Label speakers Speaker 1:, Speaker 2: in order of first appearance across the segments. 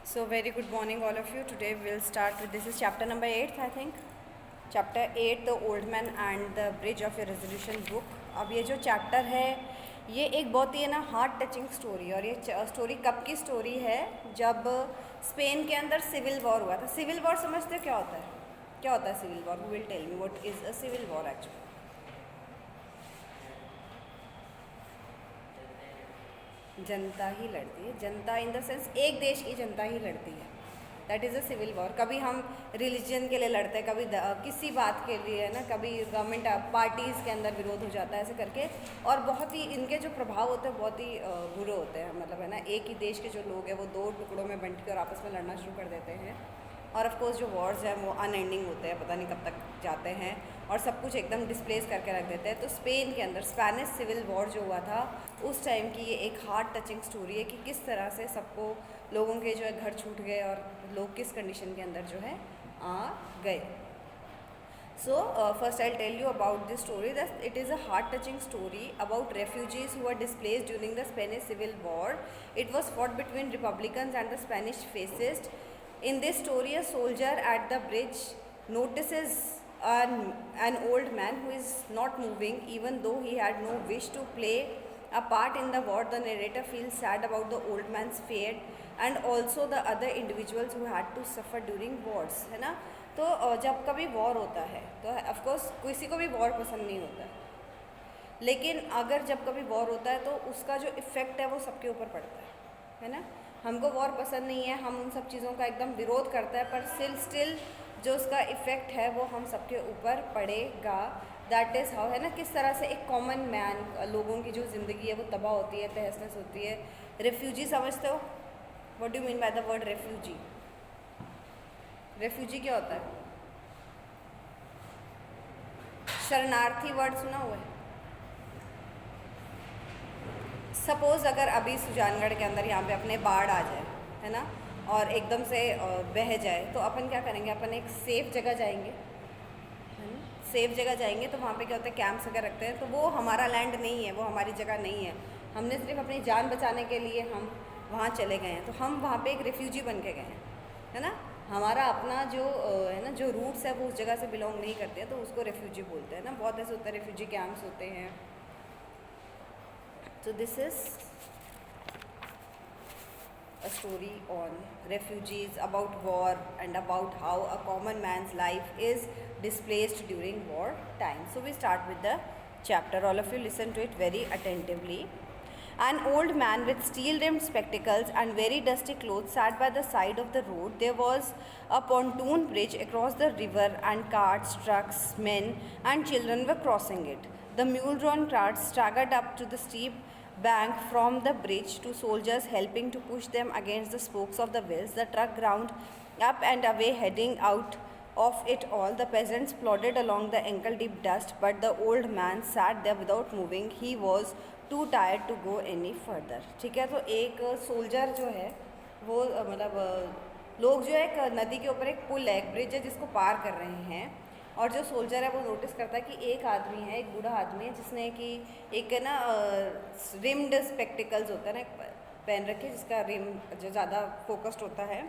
Speaker 1: So very good morning all of you. Today we'll start with, this is chapter number 8 I think. Chapter 8 The Old Man and the Bridge of a Resolution book. अब ये जो chapter है ये एक बहुत ही है ना heart touching story, और ये स्टोरी कब की स्टोरी है, जब स्पेन के अंदर सिविल वॉर हुआ था. सिविल वॉर समझते हो क्या होता है? क्या होता है civil war? Who will tell me what is a civil war actually? जनता ही लड़ती है. जनता इन द सेंस एक देश की जनता ही लड़ती है. That is a civil war. कभी हम रिलीजन के लिए लड़ते हैं, कभी किसी बात के लिए है ना, कभी गवर्नमेंट पार्टीज़ के अंदर विरोध हो जाता है, ऐसे करके. और बहुत ही इनके जो प्रभाव होते हैं बहुत ही बुरे होते हैं. मतलब है ना, एक ही देश के जो लोग हैं वो दो टुकड़ों में बंट के और आपस में लड़ना शुरू कर देते हैं. और ऑफ कोर्स जो वॉर्स हैं वो अनएंडिंग होते हैं, पता नहीं कब तक जाते हैं, और सब कुछ एकदम डिस्प्लेस करके रख देते हैं. तो स्पेन के अंदर स्पेनिश सिविल वॉर जो हुआ था उस टाइम की ये एक हार्ट टचिंग स्टोरी है कि किस तरह से सबको, लोगों के जो है घर छूट गए और लोग किस कंडीशन के अंदर जो है आ गए. So first I'll tell you about this story. That it is a heart-touching story about refugees who were displaced during the Spanish Civil War. It was fought between Republicans and the Spanish fascists. In this story, a soldier at the bridge notices an old man who is not moving, even though he had no wish to play a part in the war. The narrator feels sad about the old man's fate and also the other individuals who had to suffer during wars. है ना. तो जब कभी war होता है तो of course किसी को भी वॉर पसंद नहीं होता है, लेकिन अगर जब कभी वॉर होता है तो उसका जो इफ़ेक्ट है वो सबके ऊपर पड़ता है ना. हमको वॉर पसंद नहीं है, हम उन सब चीज़ों का एकदम विरोध करते हैं, पर स्टिल जो उसका इफ़ेक्ट है वो हम सबके ऊपर पड़ेगा. दैट इज़ हाउ, है ना, किस तरह से एक कॉमन मैन, लोगों की जो ज़िंदगी है वो तबाह होती है, तहस नहस होती है. रेफ्यूजी समझते हो? What do mean by the word refugee? Refugee क्या होता है? शरणार्थी वर्ड सुना हुआ है? सपोज़ अगर अभी सुजानगढ़ के अंदर यहाँ पे अपने बाढ़ आ जाए, है ना, और एकदम से बह जाए, तो अपन क्या करेंगे? अपन एक सेफ़ जगह जाएंगे, है ना. सेफ़ जगह जाएंगे तो वहाँ पे क्या होता है, कैंप्स वगैरह रखते हैं. तो वो हमारा लैंड नहीं है, वो हमारी जगह नहीं है, हमने सिर्फ अपनी जान बचाने के लिए हम वहाँ चले गए हैं. तो हम वहाँ पे एक रेफ्यूजी बन के गए हैं, है ना. हमारा अपना जो है ना, जो रूट्स है वो उस जगह से बिलोंग नहीं करते हैं, तो उसको रेफ्यूजी बोलते हैं ना. बहुत ऐसे होता है, रेफ्यूजी कैंप्स होते हैं. So this is a story on refugees, about war, and about how a common man's life is displaced during war time. So we start with the chapter. All of you listen to it very attentively. An old man with steel-rimmed spectacles and very dusty clothes sat by the side of the road. There was a pontoon bridge across the river, and carts, trucks, men, and children were crossing it. The mule-drawn carts staggered up to the steep bank from the bridge, two soldiers helping to push them against the spokes of the wheels. The truck ground up and away, heading out of it all. The peasants plodded along the ankle-deep dust, but the old man sat there without moving. He was too tired to go any further. ठीक है. तो एक soldier जो है वो मतलब लोग जो है एक नदी के ऊपर एक पुल है, एक ब्रिज है जिसको पार कर रहे हैं, और जो सोल्जर है वो नोटिस करता है कि एक आदमी है, एक बूढ़ा आदमी है, जिसने कि एक ना रिम्ड स्पेक्टिकल्स होता है ना पहन रखे, जिसका रिम जो ज़्यादा फोकस्ड होता है,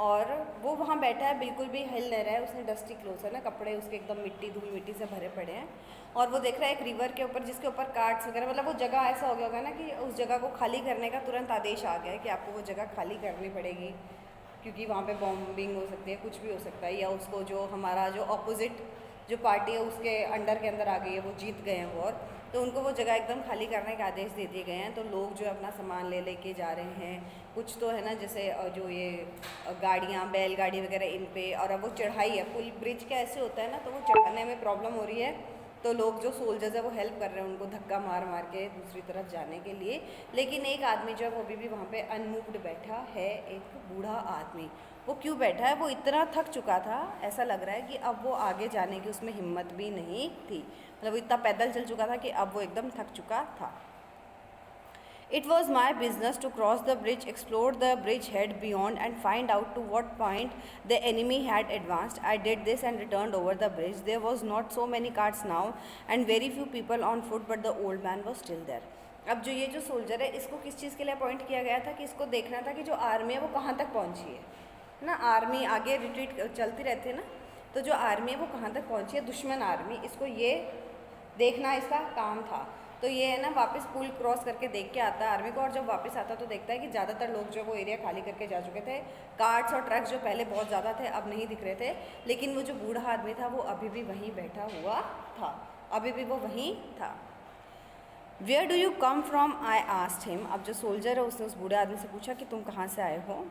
Speaker 1: और वो वहाँ बैठा है, बिल्कुल भी हिल नहीं रहा है. उसने डस्टी क्लोथ्स है ना, कपड़े उसके एकदम मिट्टी, धूल मिट्टी से भरे पड़े हैं, और वो देख रहा है एक रिवर के ऊपर जिसके ऊपर कार्ट्स वगैरह, मतलब वो जगह ऐसा हो गया होगा ना कि उस जगह को खाली करने का तुरंत आदेश आ गया है कि आपको वो जगह खाली करनी पड़ेगी, क्योंकि वहाँ पे बॉम्बिंग हो सकती है, कुछ भी हो सकता है, या उसको जो हमारा जो अपोजिट जो पार्टी है उसके अंडर के अंदर आ गई है, वो जीत गए हैं वॉर, तो उनको वो जगह एकदम खाली करने के आदेश दे दिए गए हैं. तो लोग जो है अपना सामान ले लेके जा रहे हैं. कुछ तो है ना, जैसे जो ये गाड़ियाँ, बैलगाड़ी वगैरह इन पे, और अब वो चढ़ाई है, पुल ब्रिज का ऐसे होता है ना, तो वो चढ़ाने में प्रॉब्लम हो रही है. तो लोग जो सोल्जर्स है वो हेल्प कर रहे हैं उनको धक्का मार मार के दूसरी तरफ जाने के लिए. लेकिन एक आदमी जो है वो अभी भी वहाँ पे अनमूव्ड बैठा है, एक बूढ़ा आदमी. वो क्यों बैठा है? वो इतना थक चुका था, ऐसा लग रहा है कि अब वो आगे जाने की उसमें हिम्मत भी नहीं थी. मतलब वो इतना पैदल चल चुका था कि अब वो एकदम थक चुका था. It was my business to cross the bridge, explore the bridgehead beyond, and find out to what point the enemy had advanced. I did this and returned over the bridge. There was not so many carts now, and very few people on foot, but the old man was still there. अब जो ये जो soldier है इसको किस चीज़ के लिए appoint किया गया था कि इसको देखना था कि जो आर्मी है वो कहाँ तक पहुँची है ना। आर्मी आगे रिट्रीट चलती रहती है ना, तो जो आर्मी है वो कहाँ तक पहुँची है, दुश्मन आर्मी, इसको ये देखना इसका काम था। तो ये है ना वापस पुल क्रॉस करके देख के आता है आर्मी को, और जब वापस आता तो देखता है कि ज़्यादातर लोग जो वो एरिया खाली करके जा चुके थे। कार्ट्स और ट्रक्स जो पहले बहुत ज़्यादा थे अब नहीं दिख रहे थे, लेकिन वो जो बूढ़ा आदमी था वो अभी भी वहीं बैठा हुआ था, अभी भी वो वहीं था। Where do you come from I asked him. अब जो सोल्जर है उसने उस बूढ़े आदमी से पूछा कि तुम कहाँ से आए हो।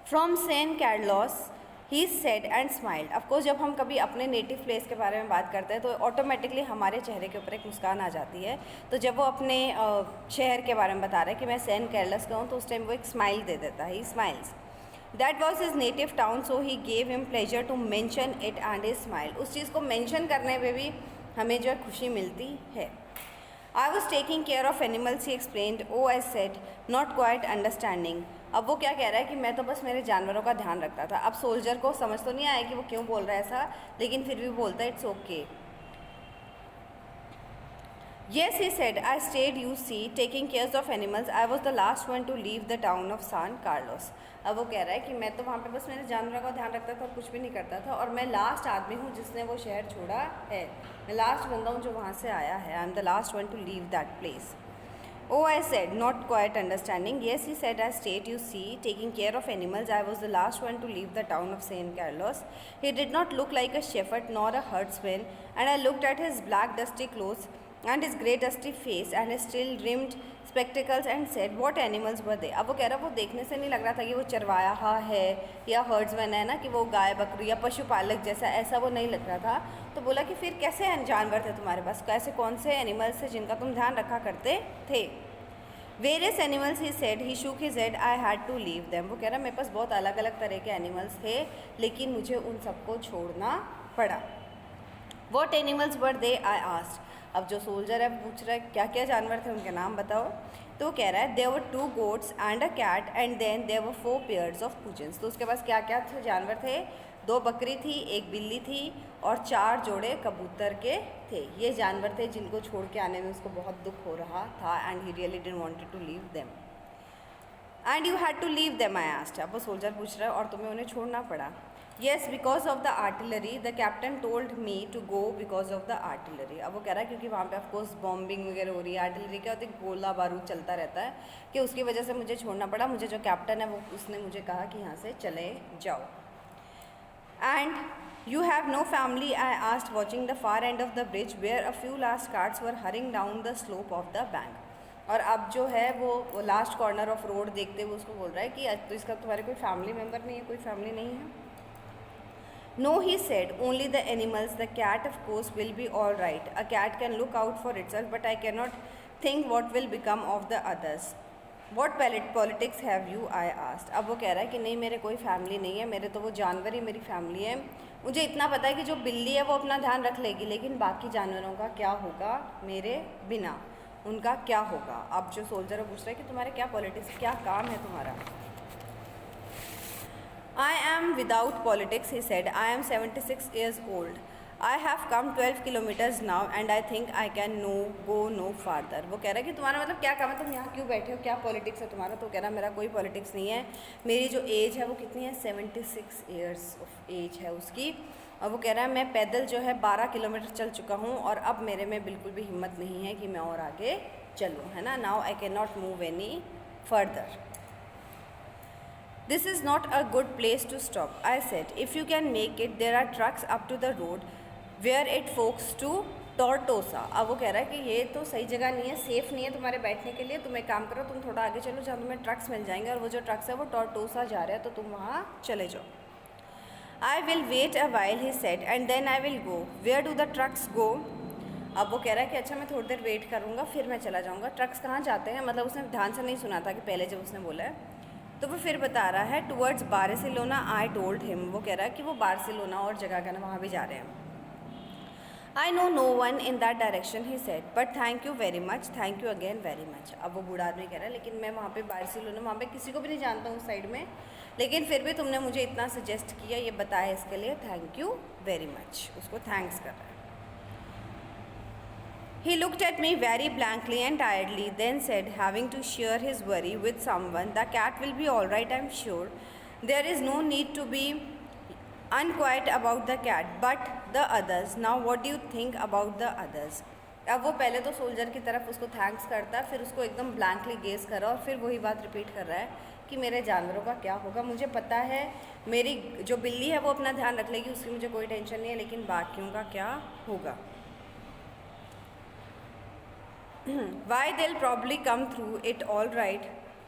Speaker 1: From Saint Carlos he said and smiled. Of course जब हम कभी अपने नेटिव प्लेस के बारे में बात करते हैं तो ऑटोमेटिकली हमारे चेहरे के ऊपर एक मुस्कान आ जाती है। तो जब वो अपने शहर के बारे में बता रहा है कि मैं सेंट कैरलस का हूँ, तो उस टाइम वो एक स्माइल दे देता है, he smiles. That was his native town, so he gave him pleasure to mention it and his smile. उस चीज़ को मैंशन करने में भी हमें जो है खुशी मिलती है। I was taking care of animals, he explained. Oh, I said, not quite understanding. अब वो क्या कह रहा है कि मैं तो बस मेरे जानवरों का ध्यान रखता था। अब सोल्जर को समझ तो नहीं आया कि वो क्यों बोल रहा है ऐसा, लेकिन फिर भी बोलता है it's okay. Yes, he said, I stayed, you see, taking care of animals. I was the last one to leave the town of San Carlos. अब वो कह रहा है कि मैं तो वहाँ पे बस मेरे जानवरों का ध्यान रखता था और कुछ भी नहीं करता था, और मैं लास्ट आदमी हूँ जिसने वो शहर छोड़ा है। मैं लास्ट बंदा हूँ जो वहाँ से आया है। I am the last one two leave that place. Oh, I said, not quite understanding. Yes, he said, I stayed, you see, taking care of animals. I was the last one to leave the town of St. Carlos. He did not look like a shepherd nor a herdsman, and I looked at his black dusty clothes and his grey dusty face and his still rimmed spectacles and said, what animals were they? अब वो कह रहा वो देखने से नहीं लग रहा था कि वो चरवाहा है या हर्ड्समैन है ना, कि वो गाय बकरी या पशुपालक जैसा, ऐसा वो नहीं लग रहा था। तो बोला कि फिर कैसे जानवर थे तुम्हारे पास, कैसे कौन से एनिमल्स थे जिनका तुम ध्यान रखा करते थे। Various animals he said, he shook his head, I had to leave them. वो कह रहा मेरे पास बहुत अलग अलग तरह के एनिमल्स थे, लेकिन मुझे उन सबको छोड़ना पड़ा। What animals were they, I asked. अब जो सोल्जर है पूछ रहा है क्या क्या जानवर थे, उनके नाम बताओ। तो वो कह रहा है there were 2 goats and a cat and then there were 4 pairs of pigeons। तो उसके पास क्या क्या थे जानवर थे, 2 बकरी थी, 1 बिल्ली थी और 4 जोड़े कबूतर के थे। ये जानवर थे जिनको छोड़ के आने में उसको बहुत दुख हो रहा था, and he really didn't wanted to leave them. And you had to leave them, I asked. अब वो सोल्जर पूछ रहा है और तुम्हें उन्हें छोड़ना पड़ा। Yes, because of the artillery, the captain told me to go because of the artillery. अब वो कह रहा है क्योंकि वहाँ पे ऑफकोर्स बॉम्बिंग वगैरह हो रही है, आर्टिलरी क्या होती है, गोला बारूद चलता रहता है, कि उसकी वजह से मुझे छोड़ना पड़ा। मुझे जो कैप्टन है वो उसने मुझे कहा कि यहाँ से चले जाओ। And you have no family, I asked, watching the far end of the bridge where a few last carts were hurrying down the slope of the bank. और अब जो है वो लास्ट कॉर्नर ऑफ रोड देखते हुए उसको बोल रहा है कि तो इसका तुम्हारे कोई फैमिली मेम्बर नहीं है, कोई फैमिली नहीं है। No, he said, only the animals. The cat, of course, will be all right. A cat can look out for itself, but I cannot think what will become of the others. What politics have you? I asked. अब वो कह रहा है कि नहीं, मेरे कोई family नहीं है, मेरे तो वो जानवर ही मेरी फैमिली है। मुझे इतना पता है कि जो बिल्ली है वो अपना ध्यान रख लेगी, लेकिन बाकी जानवरों का क्या होगा मेरे बिना, उनका क्या होगा। अब जो सोल्जर है पूछ रहा है कि तुम्हारे क्या पॉलिटिक्स, क्या काम है तुम्हारा। I am without politics, he said. I am 76 years old. I have come 12 kilometers now and I think I can go no farther. वो कह रहा है कि तुम्हारा मतलब क्या काम है, तुम यहाँ क्यों बैठे हो, क्या पॉलिटिक्स है तुम्हारा। तो कह रहा मेरा कोई पॉलिटिक्स नहीं है, मेरी जो एज है वो कितनी है, 76 ईयर्स ऑफ एज है उसकी। और वो कह रहा है मैं पैदल जो है 12 किलोमीटर चल चुका हूँ और अब मेरे में बिल्कुल भी हिम्मत नहीं है कि मैं और आगे चलूँ, है ना। Now I can not move any further. This is not a good place to stop, I said. If you can make it, there are trucks up to the road where it forks to Tortosa. अब वो कह रहा है कि ये तो सही जगह नहीं है, सेफ़ नहीं है तुम्हारे बैठने के लिए, तुम एक काम करो, तुम थोड़ा आगे चलो जहाँ तुम्हें ट्रक्स मिल जाएंगे, और वो जो ट्रक्स है वो टॉर्टोसा जा रहा है, तो तुम वहाँ चले जाओ। I will wait a while, he said, and then I will go. Where do the trucks go? अब वो कह रहा है कि अच्छा मैं थोड़ी देर वेट करूँगा फिर मैं चला जाऊँगा। ट्रक्स कहाँ जाते हैं, मतलब उसने ध्यान से नहीं सुना था कि पहले जब उसने बोला है, तो वो फिर बता रहा है towards Barcelona. I told him, वो कह रहा है कि वो बार्सिलोना और जगह का ना वहाँ भी जा रहे हैं। I know no one in that direction, he said, but thank you very much, thank you again very much. अब वो बूढ़ा आदमी कह रहा है लेकिन मैं वहाँ पे बार्सिलोना, वहाँ पे किसी को भी नहीं जानता हूँ उस साइड में, लेकिन फिर भी तुमने मुझे इतना सजेस्ट किया, ये बताया, इसके लिए थैंक यू वेरी मच। उसको थैंक्स कर रहा है। He looked at me very blankly and tiredly, then said, having to share his worry with someone, the cat will be all right, I'm sure. There is no need to be unquiet about the cat, but the others. Now what do you think about the others? अब वो पहले तो soldier की तरफ उसको thanks करता है, फिर उसको एकदम ब्लैंकली गेस करा और फिर वही बात रिपीट कर रहा है कि मेरे जानवरों का क्या होगा, मुझे पता है मेरी जो बिल्ली है वो अपना ध्यान रख लेगी, उसकी मुझे कोई टेंशन नहीं है, लेकिन बाकियों का क्या होगा. वाई दिल probably come through it all right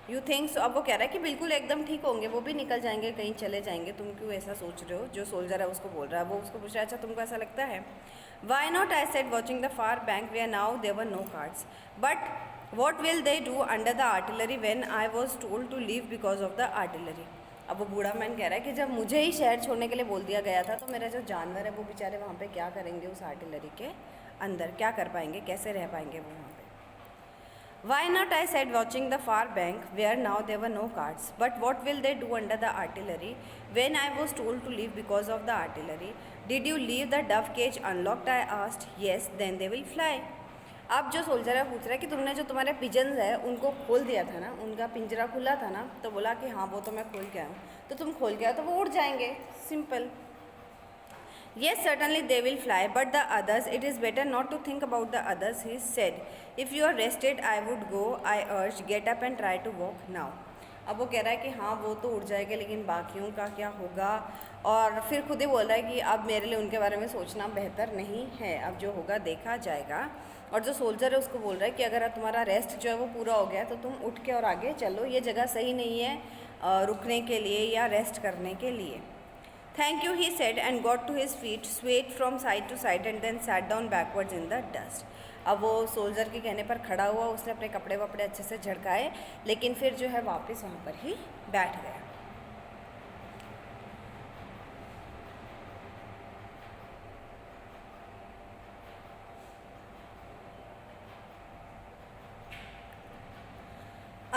Speaker 1: you think so. अब वो कह रहा है कि बिल्कुल एकदम ठीक होंगे, वो भी निकल जाएंगे, कहीं चले जाएंगे, तुम क्यों ऐसा सोच रहे हो. जो सोल्जर है उसको बोल रहा है, वो उसको पूछ रहा है अच्छा तुमको ऐसा लगता है. Why not I said watching the far bank where are now there were no cards but what will they do under the artillery when I was told to leave because of the artillery. अब वो बूढ़ा man कह रहा है कि जब मुझे ही शहर छोड़ने के लिए बोल दिया गया था तो मेरे जो जानवर है वो बेचारे वहाँ पे क्या करेंगे उस आर्टिलरी के अंदर, क्या कर पाएंगे, कैसे रह पाएंगे वो वहाँ पे. Why not, I said, watching the far bank where now there were no cards. But what will they do under the artillery when I was told to leave because of the artillery? Did you leave the dove cage unlocked? I asked. Yes, then they will fly. अब जो soldier है पूछ रहा है कि तुमने जो तुम्हारे पिजन्स है उनको खोल दिया था ना, उनका पिंजरा खुला था ना, तो बोला कि हाँ वो तो मैं खोल के आया हूँ. तो तुम खोल के आओ तो वो उड़ जाएंगे, simple. Yes, certainly they will fly, but the others, it is better not to think about the others, he said. If you are rested, I would go, I urged. Get up and try to walk now. अब वो कह रहा है कि हाँ वो तो उड़ जाएगा लेकिन बाकियों का क्या होगा, और फिर खुद ही बोल रहा है कि अब मेरे लिए उनके बारे में सोचना बेहतर नहीं है, अब जो होगा देखा जाएगा. और जो सोल्जर है उसको बोल रहा है कि अगर तुम्हारा रेस्ट जो है वो पूरा हो गया तो तुम उठ के और आगे चलो, ये जगह सही नहीं है रुकने के लिए या रेस्ट करने के लिए. Thank you, he said and got to his feet, swayed from side to side and then sat down backwards in the dust. अब वो सोल्जर के कहने पर खड़ा हुआ, उसने अपने कपड़े वपड़े अच्छे से झड़काए, लेकिन फिर जो है वापस वहाँ पर ही बैठ गया.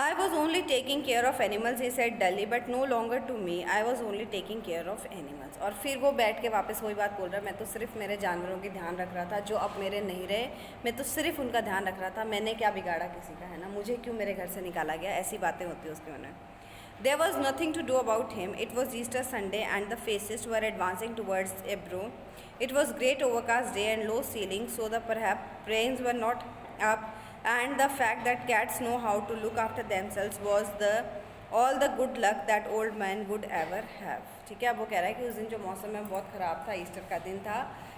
Speaker 1: I was only taking care of animals, he said dully, but no longer to me. I was only taking care of animals. और फिर वो बैठ के वापस वही बात बोल रहा है, मैं तो सिर्फ मेरे जानवरों की ध्यान रख रहा था जो अब मेरे नहीं रहे, मैं तो सिर्फ उनका ध्यान रख रहा था, मैंने क्या बिगाड़ा किसी का, है ना, मुझे क्यों मेरे घर से निकाला गया, ऐसी बातें होती है उसके मन में. There was nothing to do about him. It was Easter Sunday and the fascists were advancing towards Ebro. It was great overcast day and low ceiling, so the perhaps brains were not up, and the fact that cats know how to look after themselves was the all the good luck that old man would ever have. ठीक है, अब वो कह रहा है कि उस दिन जो मौसम है बहुत ख़राब था, ईस्टर का दिन था,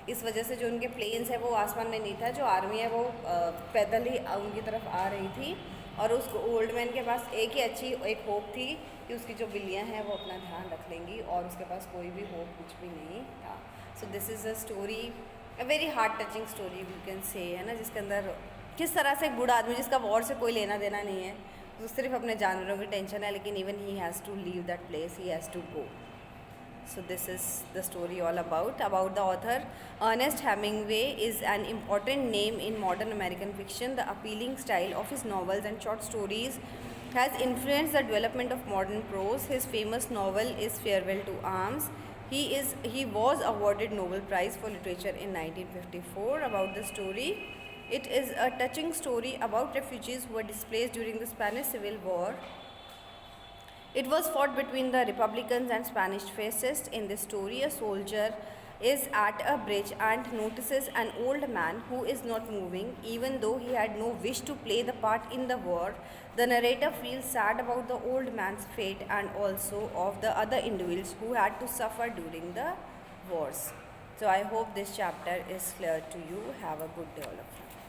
Speaker 1: इस वजह से जो उनके प्लेन्स है वो आसमान में नहीं था, जो आर्मी है वो पैदल ही उनकी तरफ आ रही थी, और उस ओल्ड मैन के पास एक ही अच्छी एक होप थी कि उसकी जो बिल्लियाँ हैं वो अपना ध्यान रख लेंगी, और उसके पास कोई भी होप कुछ भी नहीं था. So this is a story, a very heart touching story you can say, है ना, जिसके अंदर किस तरह से एक बूढ़ा आदमी जिसका वॉर से कोई लेना देना नहीं है, तो सिर्फ अपने जानवरों की टेंशन है, लेकिन even he has to leave that place, he has to go. So this is the story all about the author. Ernest Hemingway is an important name in modern American fiction. The appealing style of his novels and short stories has influenced the development of modern prose. His famous novel is Farewell to Arms. He was awarded Nobel Prize for Literature in 1954. About the story, it is a touching story about refugees who were displaced during the Spanish Civil War. It was fought between the Republicans and Spanish fascists. In this story, a soldier is at a bridge and notices an old man who is not moving, even though he had no wish to play the part in the war. The narrator feels sad about the old man's fate and also of the other individuals who had to suffer during the wars. So I hope this chapter is clear to you. Have a good day, all of you.